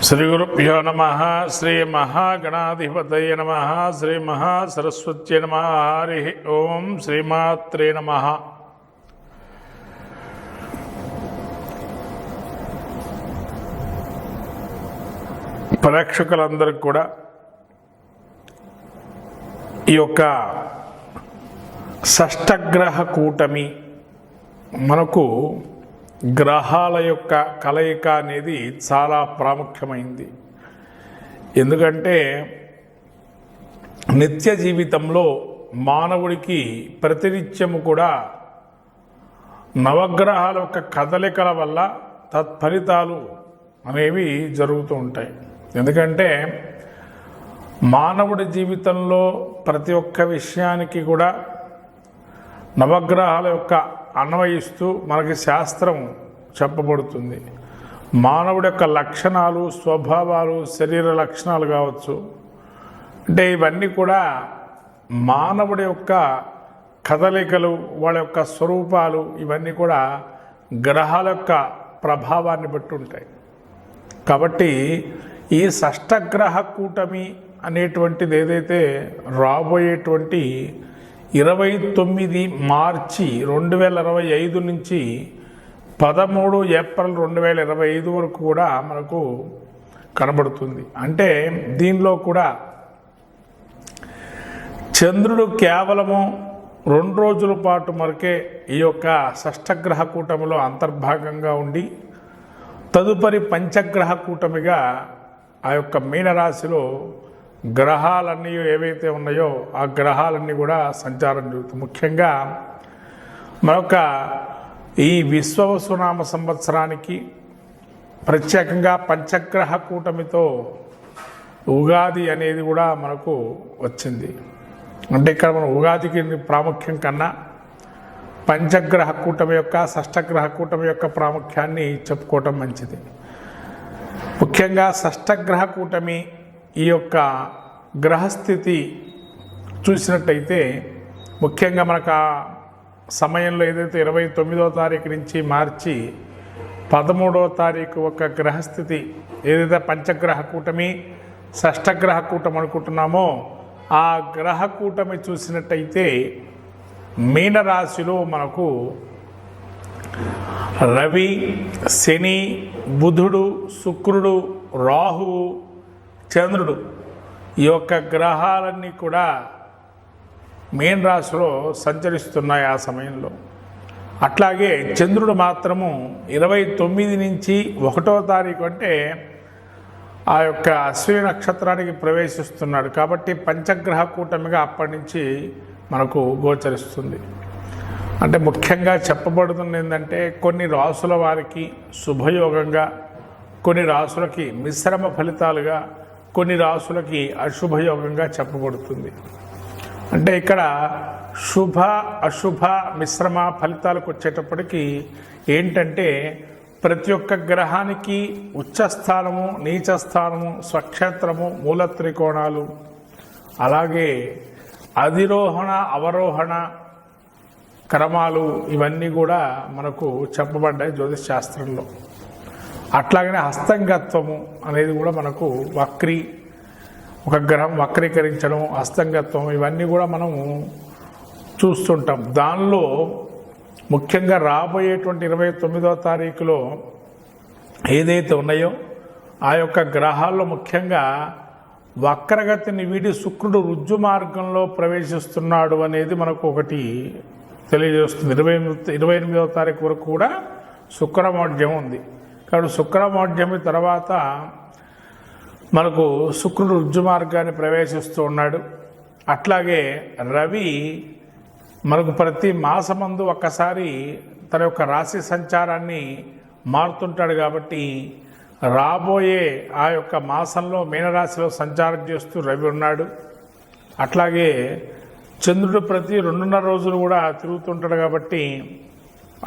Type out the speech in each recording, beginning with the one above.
శ్రీ గురుభ్యో నమ. శ్రీ మహాగణాధిపతయ నమ. శ్రీ మహాసరస్వత్యై నమ. హరి ఓం. శ్రీమాత్రే నమ. ప్రేక్షకులందరికీ కూడా ఈ యొక్క షష్టగ్రహ కూటమి మనకు గ్రహాల యొక్క కలయిక అనేది చాలా ప్రాముఖ్యమైంది. ఎందుకంటే నిత్య జీవితంలో మానవుడికి ప్రతినిత్యము కూడా నవగ్రహాల యొక్క కదలికల వల్ల తత్ఫలితాలు అనేవి జరుగుతూ ఉంటాయి. ఎందుకంటే మానవుడి జీవితంలో ప్రతి ఒక్క విషయానికి కూడా నవగ్రహాల యొక్క అన్వయిస్తూ మనకి శాస్త్రం చెప్పబడుతుంది. మానవుడి యొక్క లక్షణాలు, స్వభావాలు, శరీర లక్షణాలు కావచ్చు, అంటే ఇవన్నీ కూడా మానవుడి యొక్క కదలికలు, వాళ్ళ యొక్క స్వరూపాలు, ఇవన్నీ కూడా గ్రహాల యొక్క ప్రభావాన్ని బట్టి ఉంటాయి. కాబట్టి ఈ షష్టగ్రహ కూటమి అనేటువంటిది ఏదైతే రాబోయేటువంటి 29 మార్చి 2025 నుంచి 13 ఏప్రిల్ 2025 వరకు కూడా మనకు కనబడుతుంది. అంటే దీనిలో కూడా చంద్రుడు కేవలము 2 రోజుల పాటు మరకే ఈ యొక్క షష్టగ్రహ కూటమిలో అంతర్భాగంగా ఉండి తదుపరి పంచగ్రహ కూటమిగా ఆ యొక్క మీనరాశిలో గ్రహాలన్నీ ఏవైతే ఉన్నాయో ఆ గ్రహాలన్నీ కూడా సంచారం జరుగుతుంది. ముఖ్యంగా మరొక ఈ విశ్వవసునామ సంవత్సరానికి ప్రత్యేకంగా పంచగ్రహ కూటమితో ఉగాది అనేది కూడా మనకు వచ్చింది. అంటే ఇక్కడ మనం ఉగాదికి ప్రాముఖ్యం కన్నా పంచగ్రహ కూటమి యొక్క షష్టగ్రహ కూటమి యొక్క ప్రాముఖ్యాన్ని చెప్పుకోవటం మంచిది. ముఖ్యంగా షష్టగ్రహ కూటమి ఈ యొక్క గ్రహస్థితి చూసినట్టయితే ముఖ్యంగా మనకు ఆ సమయంలో ఏదైతే 29వ తారీఖు నుంచి మార్చి 13వ తారీఖు ఒక గ్రహస్థితి ఏదైతే పంచగ్రహ కూటమి షష్టగ్రహ కూటమి అనుకుంటున్నామో ఆ గ్రహ కూటమి చూసినట్టయితే మీనరాశిలో మనకు రవి, శని, బుధుడు, శుక్రుడు, రాహువు, చంద్రుడు ఈ యొక్క గ్రహాలన్నీ కూడా మీన రాశిలో సంచరిస్తున్నాయి ఆ సమయంలో. అట్లాగే చంద్రుడు మాత్రము 29 నుంచి 1వ తారీఖు అంటే ఆ యొక్క అశ్విని నక్షత్రానికి ప్రవేశిస్తున్నాడు. కాబట్టి పంచగ్రహ కూటమిగా అప్పటి నుంచి మనకు గోచరిస్తుంది. అంటే ముఖ్యంగా చెప్పబడుతుంది ఏంటంటే కొన్ని రాసుల వారికి శుభయోగంగా, కొన్ని రాసులకి మిశ్రమ ఫలితాలుగా, కొన్ని రాసులకి అశుభయోగంగా చెప్పబడుతుంది. అంటే ఇక్కడ శుభ అశుభ మిశ్రమ ఫలితాలకు వచ్చేటప్పటికి ఏంటంటే ప్రతి ఒక్క గ్రహానికి ఉచ్చస్థానము, నీచస్థానము, స్వక్షేత్రము, మూల త్రికోణాలు, అలాగే అధిరోహణ అవరోహణ క్రమాలు ఇవన్నీ కూడా మనకు చెప్పబడ్డాయి జ్యోతిష్ శాస్త్రంలో. అట్లాగనే హస్తంగత్వము అనేది కూడా మనకు ఒక గ్రహం వక్రీకరించడం, హస్తంగత్వం ఇవన్నీ కూడా మనము చూస్తుంటాం. దానిలో ముఖ్యంగా రాబోయేటువంటి 29వ తారీఖులో ఏదైతే ఉన్నాయో ఆ యొక్క గ్రహాల్లో ముఖ్యంగా వక్రగతిని వీడి శుక్రుడు రుజ్జు మార్గంలో ప్రవేశిస్తున్నాడు అనేది మనకు ఒకటి తెలియజేస్తుంది. 28వ తారీఖు వరకు కూడా శుక్రమౌఢ్యం ఉంది. కాబట్టి శుక్రమౌఢ్యమి తర్వాత మనకు శుక్రుడు రుజ్జు మార్గాన్ని ప్రవేశిస్తూ ఉన్నాడు. అట్లాగే రవి మనకు ప్రతి మాసమందు ఒక్కసారి తన యొక్క రాశి సంచారాన్ని మారుతుంటాడు. కాబట్టి రాబోయే ఆ యొక్క మాసంలో మీనరాశిలో సంచారం చేస్తూ రవి ఉన్నాడు. అట్లాగే చంద్రుడు ప్రతి 2.5 రోజులు కూడా తిరుగుతుంటాడు. కాబట్టి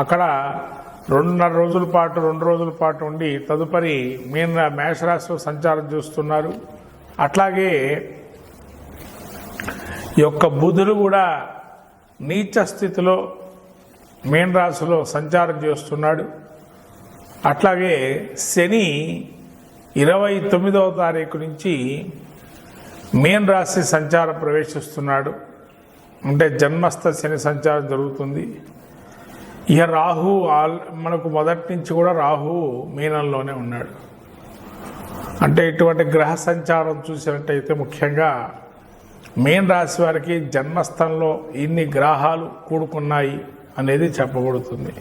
అక్కడ 2.5 రోజుల పాటు 2 రోజుల పాటు ఉండి తదుపరి మేషరాశిలో సంచారం చేస్తున్నారు. అట్లాగే ఈ యొక్క బుధుడు కూడా నీచ స్థితిలో మీన రాశిలో సంచారం చేస్తున్నాడు. అట్లాగే శని 29వ తారీఖు నుంచి మీన రాశి సంచారం ప్రవేశిస్తున్నాడు. అంటే జన్మస్థ శని సంచారం జరుగుతుంది. ఇక రాహు మనకు మొదటి నుంచి కూడా రాహు మీనంలోనే ఉన్నాడు. అంటే ఇటువంటి గ్రహ సంచారం చూసినట్టయితే ముఖ్యంగా మీన రాశి వారికి జన్మస్థంలో ఇన్ని గ్రహాలు కూడుకున్నాయి అనేది చెప్పబడుతుంది.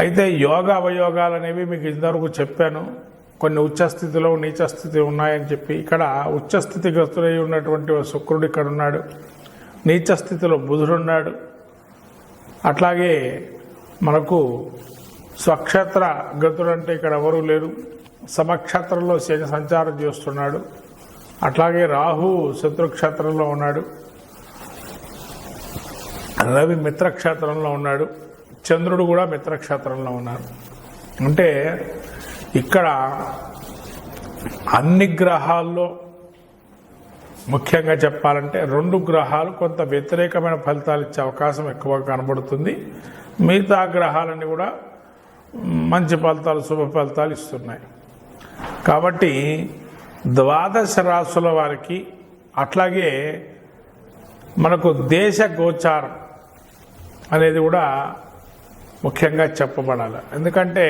అయితే యోగ అవయోగాలు అనేవి మీకు ఇంతవరకు చెప్పాను. కొన్ని ఉచ్చస్థితిలో నీచస్థితి ఉన్నాయని చెప్పి, ఇక్కడ ఉచ్చస్థితి గ్రస్తులై ఉన్నటువంటి శుక్రుడు ఇక్కడ ఉన్నాడు, నీచస్థితిలో బుధుడు ఉన్నాడు. అట్లాగే మనకు స్వక్షేత్ర గతుడు అంటే ఇక్కడ ఎవరూ లేరు, సమక్షేత్రంలో శని సంచారం చేస్తున్నాడు. అట్లాగే రాహు శత్రుక్షేత్రంలో ఉన్నాడు, రవి మిత్రక్షేత్రంలో ఉన్నాడు, చంద్రుడు కూడా మిత్రక్షేత్రంలో ఉన్నారు. అంటే ఇక్కడ అన్ని గ్రహాల్లో ముఖ్యంగా చెప్పాలంటే 2 గ్రహాలు కొంత వ్యతిరేకమైన ఫలితాలు ఇచ్చే అవకాశం ఎక్కువగా కనబడుతుంది. మిగతా గ్రహాలన్నీ కూడా మంచి ఫలితాలు, శుభ ఫలితాలు ఇస్తున్నాయి. కాబట్టి 12 రాశుల వారికి అట్లాగే మనకు దేశ గోచారం అనేది కూడా ముఖ్యంగా చెప్పబడాలి. ఎందుకంటే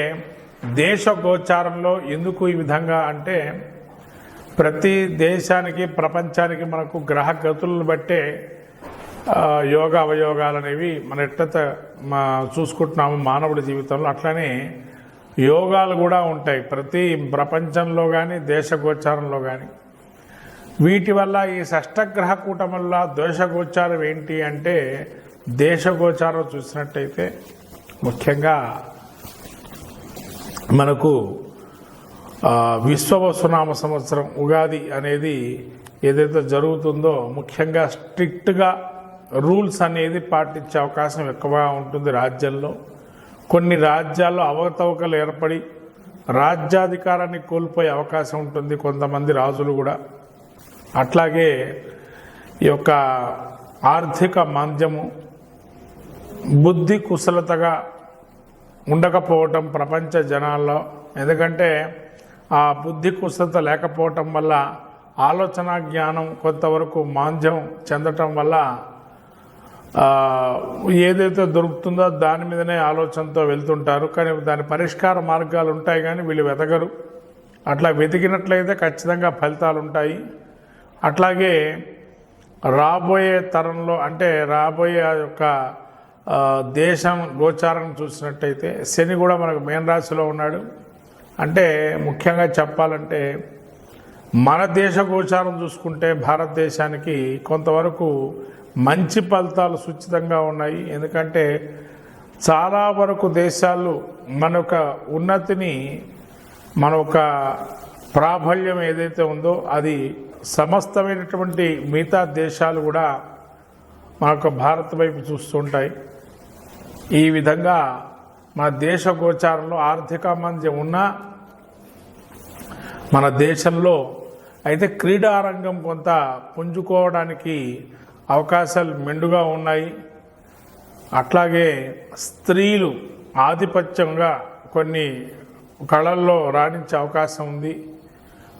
దేశ గోచారంలో ఎందుకు ఈ విధంగా అంటే, ప్రతి దేశానికి ప్రపంచానికి మనకు గ్రహ గతులను బట్టే యోగ అవయోగాలు అనేవి మన ఎట్లయితే చూసుకుంటున్నాము మానవుడి జీవితంలో, అట్లనే యోగాలు కూడా ఉంటాయి ప్రతి ప్రపంచంలో కానీ దేశ గోచారంలో కానీ. వీటి వల్ల ఈ షష్టగ్రహ కూటం వల్ల దోష గోచారం ఏంటి అంటే, దేశ గోచారం చూసినట్టయితే ముఖ్యంగా మనకు విశ్వవసునామ సంవత్సరం ఉగాది అనేది ఏదైతే జరుగుతుందో ముఖ్యంగా స్ట్రిక్ట్గా రూల్స్ అనేది పాటించే అవకాశం ఎక్కువగా ఉంటుంది రాజ్యంలో. కొన్ని రాజ్యాల్లో అవకతవకలు ఏర్పడి రాజ్యాధికారాన్ని కోల్పోయే అవకాశం ఉంటుంది కొంతమంది రాజులు కూడా. అట్లాగే ఈ యొక్క ఆర్థిక మాంద్యము, బుద్ధి కుశలతగా ఉండకపోవటం ప్రపంచ జనాల్లో. ఎందుకంటే ఆ బుద్ధి కుశలత లేకపోవటం వల్ల ఆలోచన జ్ఞానం కొంతవరకు మాంద్యం చెందటం వల్ల ఏదైతే దొరుకుతుందో దాని మీదనే ఆలోచనతో వెళ్తుంటారు. కానీ దాని పరిష్కార మార్గాలు ఉంటాయి కానీ వీళ్ళు వెతకరు. అట్లా వెతికినట్లయితే ఖచ్చితంగా ఫలితాలు ఉంటాయి. అట్లాగే రాబోయే తరంలో అంటే రాబోయే యొక్క దేశం గోచారం చూసినట్టయితే శని కూడా మనకు మీన రాశిలో ఉన్నాడు. అంటే ముఖ్యంగా చెప్పాలంటే మన దేశ గోచారం చూసుకుంటే భారతదేశానికి కొంతవరకు మంచి ఫలితాలు సూచితంగా ఉన్నాయి. ఎందుకంటే చాలా వరకు దేశాలు మన యొక్క ఉన్నతిని, మన యొక్క ప్రాబల్యం ఏదైతే ఉందో అది సమస్తమైనటువంటి మిగతా దేశాలు కూడా మన యొక్క భారత్ వైపు చూస్తుంటాయి. ఈ విధంగా మన దేశ గోచారంలో ఆర్థిక మాంద్యం ఉన్నా మన దేశంలో అయితే క్రీడారంగం కొంత పుంజుకోవడానికి అవకాశాలు మెండుగా ఉన్నాయి. అట్లాగే స్త్రీలు ఆధిపత్యంగా కొన్ని కళల్లో రాణించే అవకాశం ఉంది.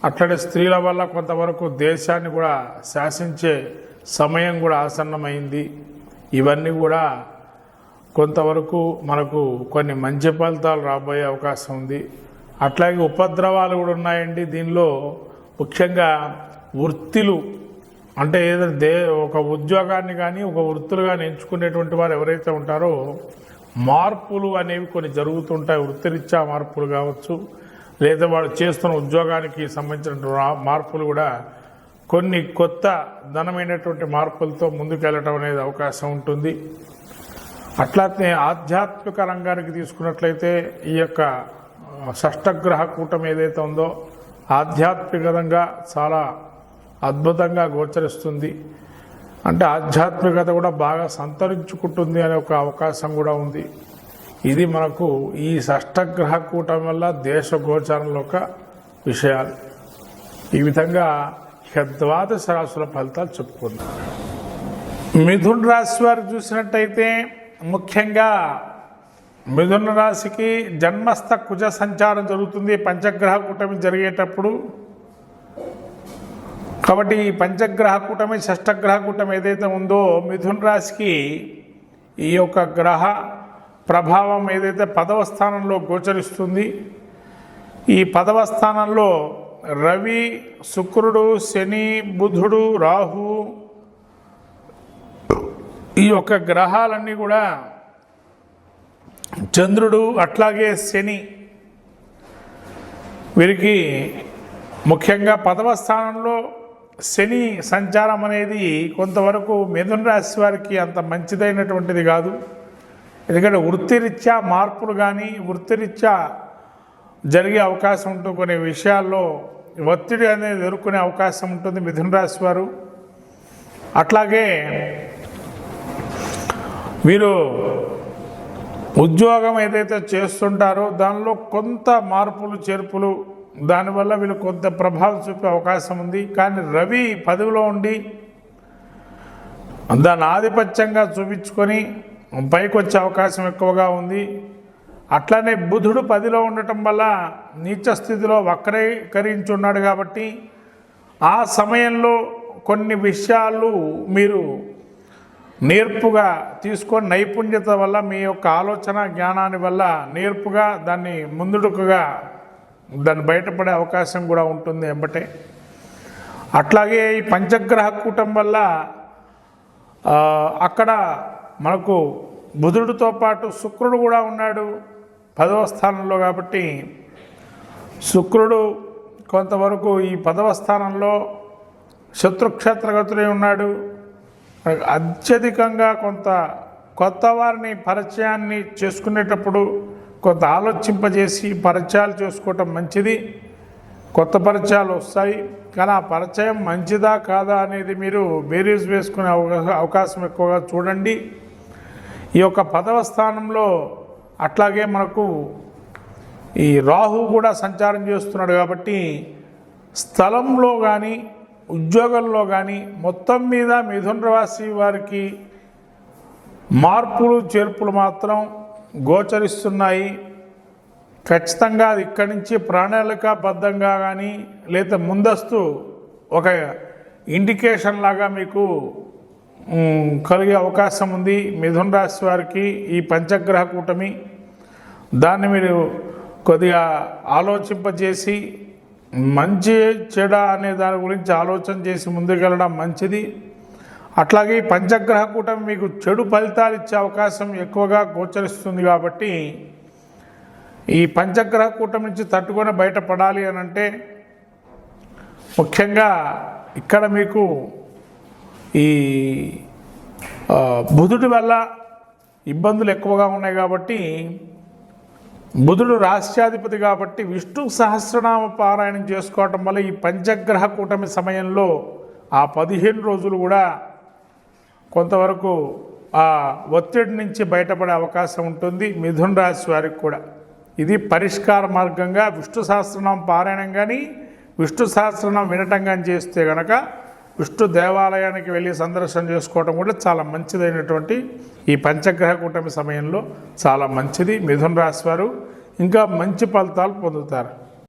అట్లాగే స్త్రీల వల్ల కొంతవరకు దేశాన్ని కూడా శాసించే సమయం కూడా ఆసన్నమైంది. ఇవన్నీ కూడా కొంతవరకు మనకు కొన్ని మంచి ఫలితాలు రాబోయే అవకాశం ఉంది. అట్లాగే ఉపద్రవాలు కూడా ఉన్నాయండి దీనిలో. ముఖ్యంగా వృత్తులు అంటే ఏదైతే ఒక ఉద్యోగాన్ని కానీ ఒక వృత్తులు కానీ ఎంచుకునేటువంటి వారు ఎవరైతే ఉంటారో మార్పులు అనేవి కొన్ని జరుగుతుంటాయి. వృత్తిరీత్యా మార్పులు కావచ్చు, లేదా వాళ్ళు చేస్తున్న ఉద్యోగానికి సంబంధించిన మార్పులు కూడా కొన్ని కొత్త ధనమైనటువంటి మార్పులతో ముందుకెళ్ళటం అనేది అవకాశం ఉంటుంది. అట్లానే ఆధ్యాత్మిక రంగానికి తీసుకున్నట్లయితే ఈ యొక్క షష్టగ్రహ కూటమి ఏదైతే ఉందో ఆధ్యాత్మికంగా చాలా అద్భుతంగా గోచరిస్తుంది. అంటే ఆధ్యాత్మికత కూడా బాగా సంతరించుకుంటుంది అనే ఒక అవకాశం కూడా ఉంది. ఇది మనకు ఈ షష్టగ్రహ కూటమి వల్ల దేశ గోచారంలో ఒక విషయాలు. ఈ విధంగా 12 రాశుల ఫలితాలు చెప్పుకుందాం. మిథున రాశి వారు చూసినట్టయితే ముఖ్యంగా మిథున రాశికి జన్మస్థ కుజ సంచారం జరుగుతుంది పంచగ్రహ కూటమి జరిగేటప్పుడు. కాబట్టి ఈ పంచగ్రహ కూటమి షష్టగ్రహ కూటమి ఏదైతే ఉందో మిథున రాశికి ఈ యొక్క గ్రహ ప్రభావం ఏదైతే 10వ స్థానంలో గోచరిస్తుంది. ఈ 10వ స్థానంలో రవి, శుక్రుడు, శని, బుధుడు, రాహు ఈ యొక్క గ్రహాలన్నీ కూడా, చంద్రుడు అట్లాగే శని, వీరికి ముఖ్యంగా 10వ స్థానంలో శని సంచారం అనేది కొంతవరకు మిథున రాశి వారికి అంత మంచిదైనటువంటిది కాదు. ఎందుకంటే వృత్తిరీత్యా మార్పులు కానీ వృత్తిరీత్యా జరిగే అవకాశం ఉంటుంది. కొన్ని విషయాల్లో ఒత్తిడి అనేది ఎదుర్కొనే అవకాశం ఉంటుంది మిథున రాశి వారు. అట్లాగే వీరు ఉద్యోగం ఏదైతే చేస్తుంటారో దానిలో కొంత మార్పులు చేర్పులు, దానివల్ల వీళ్ళు కొంత ప్రభావం చూపే అవకాశం ఉంది. కానీ రవి 10లో ఉండి దాన్ని ఆధిపత్యంగా చూపించుకొని పైకి వచ్చే అవకాశం ఎక్కువగా ఉంది. అట్లానే బుధుడు 10లో ఉండటం వల్ల నీచ స్థితిలో వక్రీకరించి ఉన్నాడు. కాబట్టి ఆ సమయంలో కొన్ని విషయాలు మీరు నేర్పుగా తీసుకొని నైపుణ్యత వల్ల మీ యొక్క ఆలోచన జ్ఞానాన్ని వల్ల నేర్పుగా దాన్ని ముందుడుకుగా దాన్ని బయటపడే అవకాశం కూడా ఉంటుంది ఎంబటే. అట్లాగే ఈ పంచగ్రహ కూటం వల్ల అక్కడ మనకు బుధుడితో పాటు శుక్రుడు కూడా ఉన్నాడు 10వ స్థానంలో. కాబట్టి శుక్రుడు కొంతవరకు ఈ 10వ స్థానంలో శత్రుక్షేత్రగతులై ఉన్నాడు. అత్యధికంగా కొంత కొత్త వారిని పరిచయాన్ని చేసుకునేటప్పుడు కొంత ఆలోచింపజేసి పరిచయాలు చేసుకోవటం మంచిది. కొత్త పరిచయాలు వస్తాయి, కానీ ఆ పరిచయం మంచిదా కాదా అనేది మీరు బేరీజ్ వేసుకునే అవకాశం ఎక్కువగా చూడండి. ఈ యొక్క 10వ స్థానంలో అట్లాగే మనకు ఈ రాహు కూడా సంచారం చేస్తున్నాడు. కాబట్టి స్థలంలో కానీ ఉద్యోగంలో కానీ మొత్తం మీద మిథున రాశి వారికి మార్పులు చేర్పులు మాత్రం గోచరిస్తున్నాయి. ఖచ్చితంగా అది ఇక్కడి నుంచి ప్రణాళికాబద్ధంగా కానీ లేదా ముందస్తు ఒక ఇండికేషన్ లాగా మీకు కలిగే అవకాశం ఉంది మిథున రాశి వారికి ఈ పంచగ్రహ కూటమి. దాన్ని మీరు కొద్దిగా ఆలోచింపజేసి మంచి చెడ అనే దాని గురించి ఆలోచన చేసి ముందుకెళ్ళడం మంచిది. అట్లాగే పంచగ్రహ కూటమి మీకు చెడు ఫలితాలు ఇచ్చే అవకాశం ఎక్కువగా గోచరిస్తుంది. కాబట్టి ఈ పంచగ్రహ కూటమి నుంచి తట్టుకొని బయటపడాలి అని అంటే ముఖ్యంగా ఇక్కడ మీకు ఈ బుధుడి వల్ల ఇబ్బందులు ఎక్కువగా ఉన్నాయి. కాబట్టి బుధుడు రాష్ట్రాధిపతి కాబట్టి విష్ణు సహస్రనామ పారాయణం చేసుకోవటం వల్ల ఈ పంచగ్రహ కూటమి సమయంలో ఆ 15 రోజులు కూడా కొంతవరకు ఆ ఒత్తిడి నుంచి బయటపడే అవకాశం ఉంటుంది మిథున రాశి వారికి కూడా. ఇది పరిష్కార మార్గంగా విష్ణు సహస్రనామం పారాయణం కానీ విష్ణు సహస్రనామం వినటం కానీ చేస్తే కనుక విష్ణు దేవాలయానికి వెళ్ళి సందర్శన చేసుకోవటం కూడా చాలా మంచిదైనటువంటి ఈ పంచగ్రహ కూటమి సమయంలో చాలా మంచిది. మిథున రాశి వారు ఇంకా మంచి ఫలితాలు పొందుతారు.